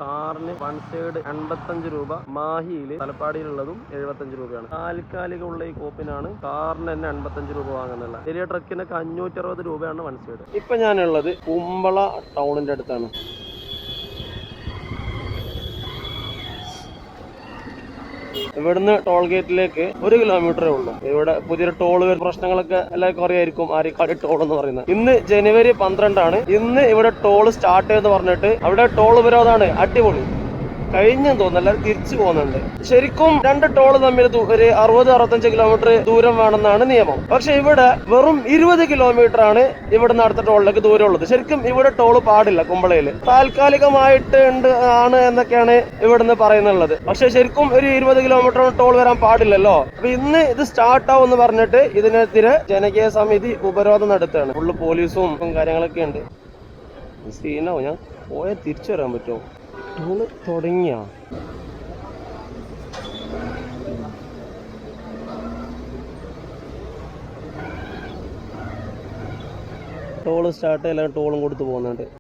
കാറിന് one side 85 രൂപ, മാഹിയിൽ തലപ്പാടിയിലുള്ളതും 75 രൂപയാണ്. താൽക്കാലികമുള്ള ഈ കോപ്പിനാണ് കാറിന് തന്നെ 85 രൂപ വാങ്ങുന്നില്ല. ചെറിയ ട്രക്കിനൊക്കെ 560 രൂപയാണ് വൺ സൈഡ്. ഇപ്പൊ ഞാനുള്ളത് കുമ്പള ടൗണിന്റെ അടുത്താണ്. ഇവിടുന്ന് ടോൾ ഗേറ്റിലേക്ക് 1 കിലോമീറ്ററേ ഉള്ളൂ. ഇവിടെ പുതിയൊരു ടോൾ പ്രശ്നങ്ങളൊക്കെ എല്ലാവർക്കും അറിയായിരിക്കും, ആരിക്കാട് ടോൾ എന്ന് പറയുന്നത്. ഇന്ന് ജനുവരി 12 ആണ്. ഇന്ന് ഇവിടെ ടോൾ സ്റ്റാർട്ട് ചെയ്തെന്ന് പറഞ്ഞിട്ട് അവിടെ ടോൾ വിരോധമാണ്. അടിപൊളി കഴിഞ്ഞെന്ന് തോന്നുന്നു. എല്ലാവരും തിരിച്ചു പോകുന്നുണ്ട്. ശരിക്കും 2 ടോൾ തമ്മിൽ ഒരു 60-65 കിലോമീറ്റർ ദൂരം വേണമെന്നാണ് നിയമം. പക്ഷെ ഇവിടെ വെറും 20 കിലോമീറ്റർ ആണ് ഇവിടുന്ന് അടുത്ത ടോളിലേക്ക് ദൂരം ഉള്ളത്. ശരിക്കും ഇവിടെ ടോൾ പാടില്ല. കുമ്പളയില് താൽക്കാലികമായിട്ട് ആണ് എന്നൊക്കെയാണ് ഇവിടുന്ന് പറയുന്നുള്ളത്. പക്ഷെ ശരിക്കും ഒരു 20 കിലോമീറ്റർ ടോൾ വരാൻ പാടില്ലല്ലോ. അപ്പൊ ഇന്ന് ഇത് സ്റ്റാർട്ട് ആവും എന്ന് പറഞ്ഞിട്ട് ഇതിനെതിരെ ജനകീയ സമിതി ഉപരോധം നടത്തുകയാണ്. ഫുള്ള് പോലീസും കാര്യങ്ങളൊക്കെ ഉണ്ട്. സീനാവും. ഞാൻ പോയാൽ തിരിച്ചു വരാൻ പറ്റുമോ? ടോള് തുടങ്ങിയ ടോള് സ്റ്റാർട്ട് ചെയ്യല, ടോളും കൊടുത്ത് പോകുന്നുണ്ട്.